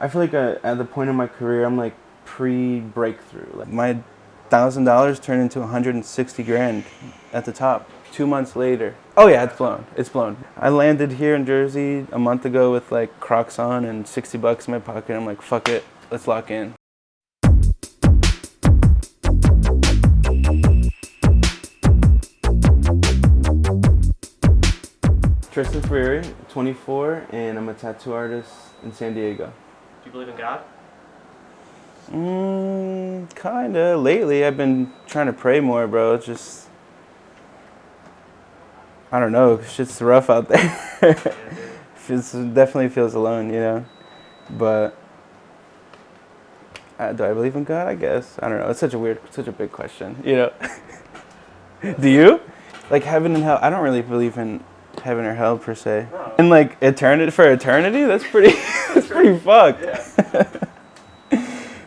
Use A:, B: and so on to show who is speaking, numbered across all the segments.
A: I feel like at the point in my career, I'm like pre-breakthrough. Like my $1,000 turned into 160 grand at the top. 2 months later. Oh yeah, it's blown. It's blown. I landed here in Jersey a month ago with like Crocs on and $60 in my pocket. I'm like, fuck it, let's lock in. Tristan, 24, and I'm a tattoo artist in San Diego.
B: Do you believe in God?
A: Kinda. Lately, I've been trying to pray more, bro. It's just, I don't know. Shit's rough out there. It definitely feels alone, you know. But do I believe in God? I guess. I don't know. It's such a big question, you know. Do you? Like heaven and hell? I don't really believe in heaven or hell per se.
B: No.
A: And like eternity? That's pretty. That's pretty fucked.
B: Yeah.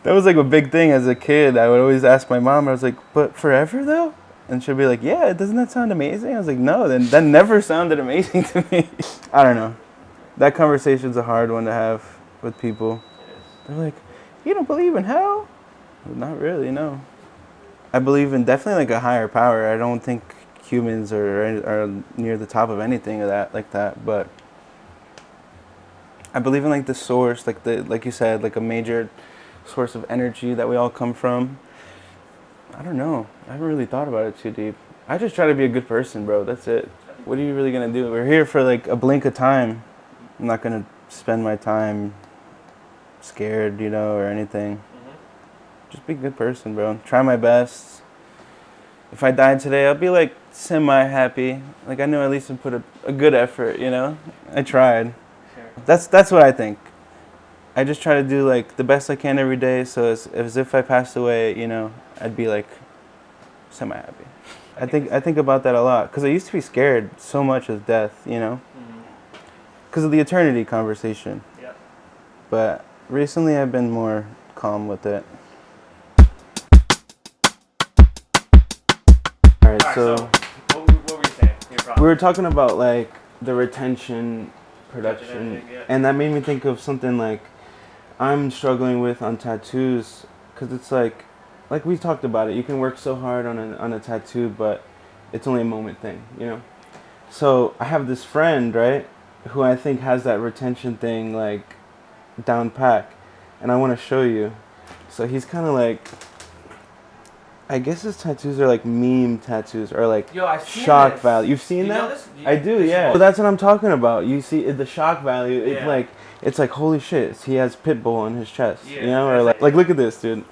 A: That was like a big thing as a kid. I would always ask my mom. I was like, "But forever though?" And she'd be like, "Yeah, doesn't that sound amazing?" I was like, "No, then that never sounded amazing to me." I don't know. That conversation's a hard one to have with people. They're like, "You don't believe in hell?" Well, not really, no. I believe in definitely like a higher power. I don't think humans are near the top of anything of that like that, but I believe in like the source, like you said, like a major source of energy that we all come from. I don't know. I haven't really thought about it too deep. I just try to be a good person, bro. That's it. What are you really gonna do? We're here for like a blink of time. I'm not gonna spend my time scared, you know, or anything. Just be a good person, bro. Try my best. If I died today, I'll be like semi-happy. Like I know at least I put a good effort, you know? I tried.
B: Sure.
A: That's what I think. I just try to do like the best I can every day, so as if I passed away, you know, I'd be like semi-happy. I think about that a lot because I used to be scared so much of death, you know, because of the eternity conversation.
B: Yeah.
A: But recently I've been more calm with it. All right,
B: So, what were you saying? Your problem?
A: we were talking about like the retention production,
B: Editing, yeah.
A: and that made me think of something like I'm struggling with on tattoos, because it's like we talked about it. You can work so hard on a tattoo, but it's only a moment thing, you know. So I have this friend, right, who I think has that retention thing like down pack, and I want to show you. So he's kind of like, I guess his tattoos are like meme tattoos or like
B: Yo, I've seen
A: shock
B: this.
A: value. You've seen
B: You know
A: that?
B: this?
A: I do,
B: This
A: yeah.
B: one.
A: So that's what I'm talking about. You see the shock value. It's
B: Yeah.
A: like holy shit. He has Pitbull on his chest,
B: Yeah,
A: you know, or
B: that's
A: like look at this, dude.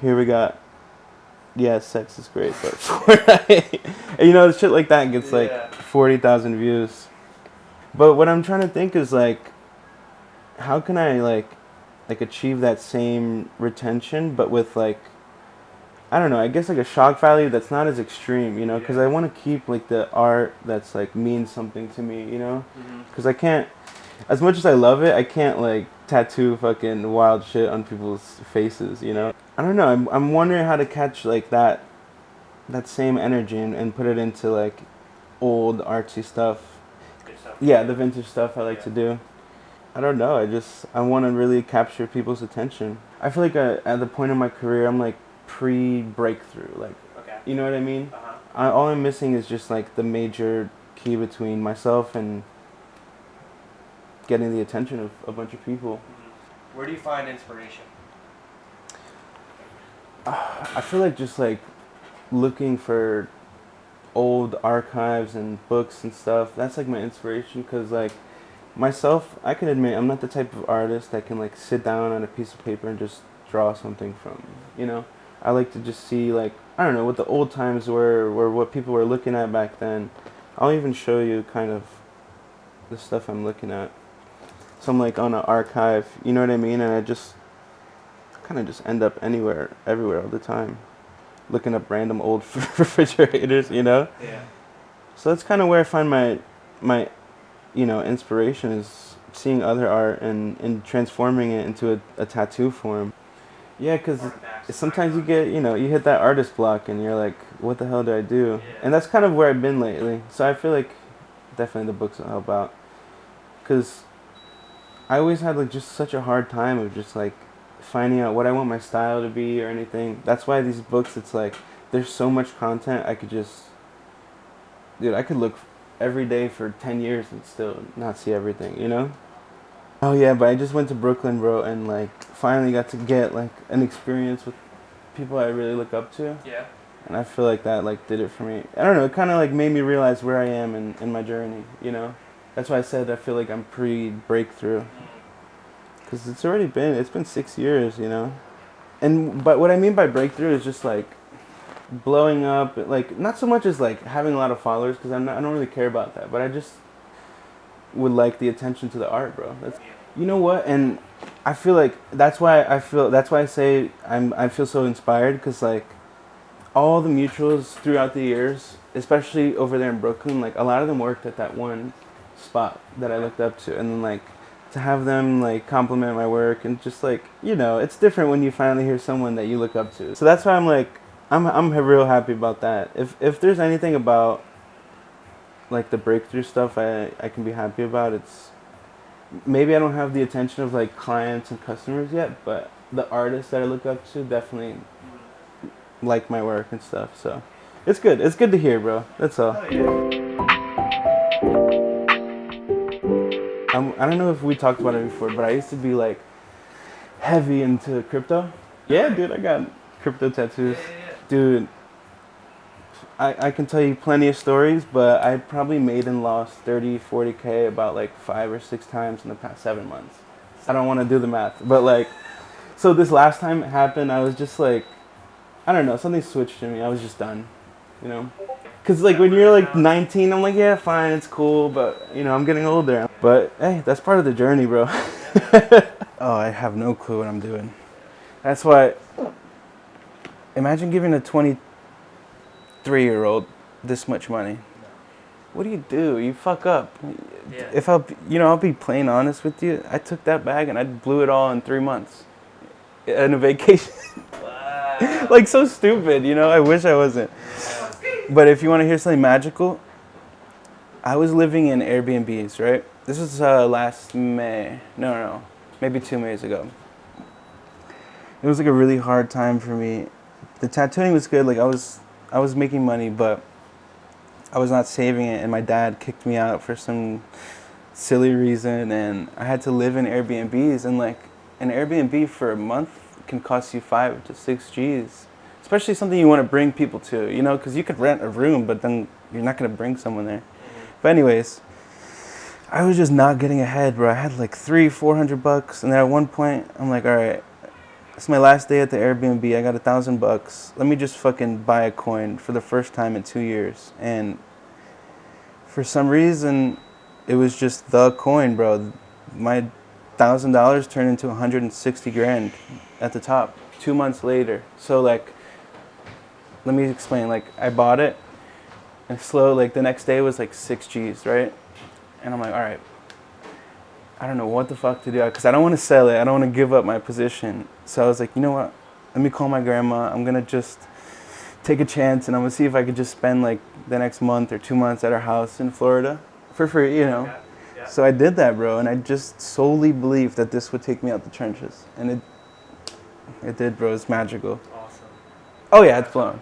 A: Here we got. Yeah, sex is great, but and, you know, shit like that gets like
B: Yeah.
A: 40,000 views. But what I'm trying to think is like, how can I like achieve that same retention, but with like, I don't know, I guess like a shock value that's not as extreme, you know, because
B: Yeah.
A: I want to keep like the art that's like means something to me, you know, because I can't, as much as I love it, I can't like tattoo fucking wild shit on people's faces, you know. I don't know. I'm wondering how to catch like that same energy and put it into like old artsy stuff.
B: Good stuff.
A: Yeah, the vintage stuff I like to do. I don't know. I want to really capture people's attention. I feel like at the point in my career, I'm like pre-breakthrough. Like,
B: Okay.
A: you know what I mean?
B: Uh-huh.
A: All I'm missing is just like the major key between myself and getting the attention of a bunch of people.
B: Where do you find inspiration?
A: I feel like just like looking for old archives and books and stuff. That's like my inspiration, because like myself, I can admit I'm not the type of artist that can like sit down on a piece of paper and just draw something from, you know. I like to just see like, I don't know, what the old times were what people were looking at back then. I'll even show you kind of the stuff I'm looking at. So I'm like on an archive, you know what I mean? And I just kind of just end up everywhere all the time, looking up random old refrigerators, you know.
B: Yeah.
A: So that's kind of where I find my you know, inspiration, is seeing other art and transforming it into a tattoo form. Yeah, because sometimes you get, you know, you hit that artist block and you're like, what the hell do I do?
B: Yeah.
A: And that's kind of where I've been lately. So I feel like definitely the books will help out, because I always had like just such a hard time of just like finding out what I want my style to be or anything. That's why these books, it's like there's so much content. I could just, dude, I could look every day for 10 years and still not see everything, you know? Oh yeah, but I just went to Brooklyn, bro, and like finally got to get like an experience with people I really look up to.
B: Yeah.
A: And I feel like that like did it for me. I don't know, it kind of like made me realize where I am in my journey, you know? That's why I said I feel like I'm pre-breakthrough. Because it's been 6 years, you know? But what I mean by breakthrough is just like blowing up, like not so much as like having a lot of followers, because I don't really care about that, but I just would like the attention to the art, bro. You know what? And I feel like that's why I say I feel so inspired, because like all the mutuals throughout the years, especially over there in Brooklyn, like a lot of them worked at that one spot that I looked up to, and then like to have them like compliment my work and just like, you know, it's different when you finally hear someone that you look up to. So that's why I'm real happy about that. If there's anything about like the breakthrough stuff I can be happy about, it's maybe I don't have the attention of like clients and customers yet, but the artists that I look up to definitely like my work and stuff. So it's good. It's good to hear, bro. That's all.
B: Oh, yeah.
A: I don't know if we talked about it before, but I used to be like heavy into crypto. Yeah, dude, I got crypto tattoos.
B: Yeah.
A: Dude, I can tell you plenty of stories, but I probably made and lost 30, 40K about like 5 or 6 times in the past 7 months. I don't want to do the math, but like, so this last time it happened, I was just like, I don't know, something switched in me. I was just done, you know? Because like when you're like 19, I'm like, yeah, fine, it's cool, but you know, I'm getting older. But hey, that's part of the journey, bro. Oh, I have no clue what I'm doing. That's why, imagine giving a 23-year-old this much money. What do? You fuck up.
B: Yeah.
A: If I'll be plain honest with you. I took that bag and I blew it all in 3 months. In a vacation.
B: Wow.
A: Like so stupid, you know? I wish I wasn't. But if you want to hear something magical, I was living in Airbnbs, right? This was last May. No. Maybe 2 Mays ago. It was like a really hard time for me. The tattooing was good. Like I was making money, but I was not saving it, and my dad kicked me out for some silly reason, and I had to live in Airbnbs, and like an Airbnb for a month can cost you 5 to 6 G's. Especially something you want to bring people to, you know, because you could rent a room, but then you're not going to bring someone there. But anyways, I was just not getting ahead, bro. I had like $300-400, and then at one point, I'm like, all right, it's my last day at the Airbnb. I got $1,000. Let me just fucking buy a coin for the first time in 2 years. And for some reason, it was just the coin, bro. My $1,000 turned into 160 grand at the top 2 months later. So like, let me explain. Like I bought it, and like the next day was like 6 G's, right? And I'm like, all right, I don't know what the fuck to do, because I don't want to sell it. I don't want to give up my position. So I was like, you know what? Let me call my grandma. I'm gonna just take a chance, and I'm gonna see if I could just spend like the next month or 2 months at her house in Florida for free, you know.
B: Yeah.
A: So I did that, bro, and I just solely believed that this would take me out the trenches, and it did, bro. It's magical.
B: Awesome.
A: Oh yeah,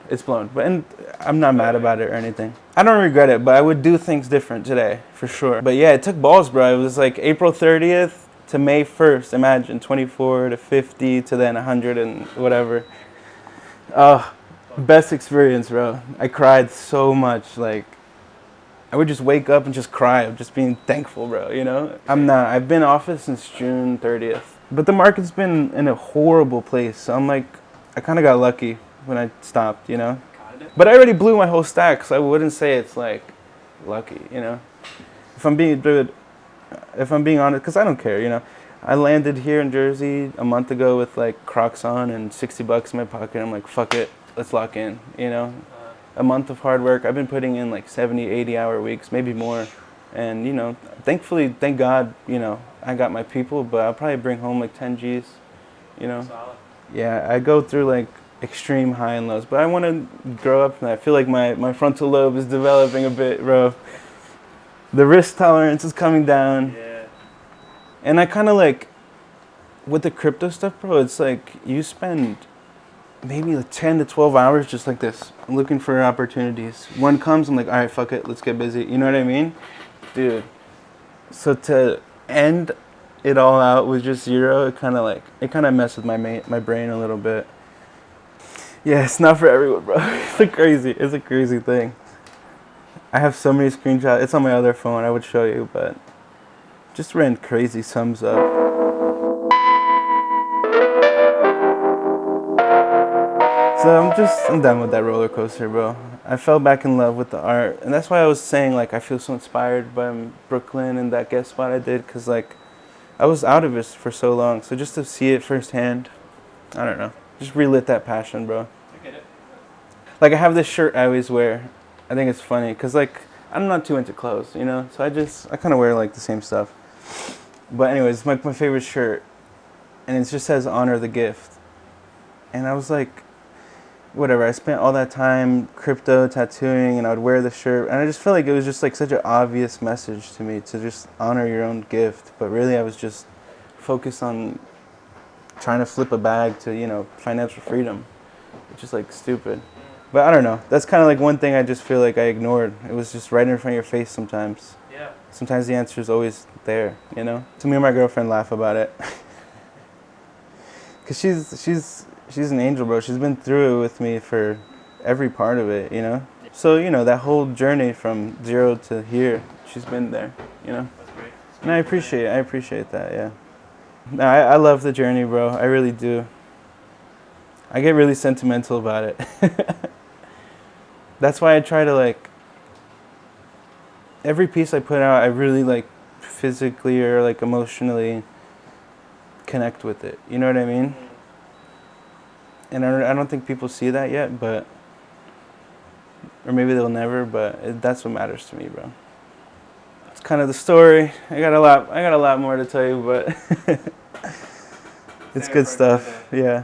A: it's blown. And I'm not mad about it or anything. I don't regret it, but I would do things different today, for sure. But yeah, it took balls, bro. It was like April 30th to May 1st. Imagine 24 to 50 to then 100 and whatever. Best experience, bro. I cried so much. Like, I would just wake up and just cry of just being thankful, bro, you know? I've been off it since June 30th. But the market's been in a horrible place. So I'm like, I kind of got lucky when I stopped, you know? But I already blew my whole stack, so I wouldn't say it's like lucky, you know? If I'm being honest, because I don't care, you know? I landed here in Jersey a month ago with like Crocs on and $60 in my pocket. I'm like, fuck it, let's lock in, you know? A month of hard work. I've been putting in like 70, 80-hour weeks, maybe more. And, you know, thankfully, thank God, you know, I got my people, but I'll probably bring home like 10 G's, you know?
B: Solid.
A: Yeah, I go through like extreme high and lows, but I want to grow up, and I feel like my frontal lobe is developing a bit, bro. The risk tolerance is coming down.
B: Yeah.
A: And I kind of like, with the crypto stuff, bro, it's like you spend maybe like 10 to 12 hours just like this, looking for opportunities. One comes, I'm like, all right, fuck it, let's get busy. You know what I mean? Dude. So to end it all out with just zero, it kind of messed with my brain a little bit. Yeah, it's not for everyone, bro. It's a crazy thing. I have so many screenshots. It's on my other phone. I would show you, but just ran crazy sums up. So I'm done with that roller coaster, bro. I fell back in love with the art, and that's why I was saying like I feel so inspired by Brooklyn and that guest spot I did, cause like I was out of it for so long. So just to see it firsthand, I don't know, just relit that passion, bro.
B: I get it.
A: Like I have this shirt I always wear. I think it's funny, cause like I'm not too into clothes, you know. So I kind of wear like the same stuff. But anyways, it's my favorite shirt, and it just says "Honor the Gift," and I was like, whatever, I spent all that time crypto tattooing, and I would wear the shirt, and I just felt like it was just like such an obvious message to me to just honor your own gift. But really I was just focused on trying to flip a bag to, you know, financial freedom, which is like stupid. But I don't know, that's kind of like one thing I just feel like I ignored. It was just right in front of your face sometimes.
B: Yeah.
A: Sometimes the answer is always there, you know. So me and my girlfriend laugh about it. Cause she's an angel, bro. She's been through it with me for every part of it, you know? So, you know, that whole journey from zero to here, she's been there, you know?
B: That's great.
A: And I appreciate that, yeah. No, I love the journey, bro. I really do. I get really sentimental about it. That's why I try to, like, every piece I put out, I really, like, physically or, like, emotionally connect with it. You know what I mean? And I don't think people see that yet, but, or maybe they'll never, but that's what matters to me, bro. It's kind of the story. I got a lot more to tell you, but it's good stuff. Yeah.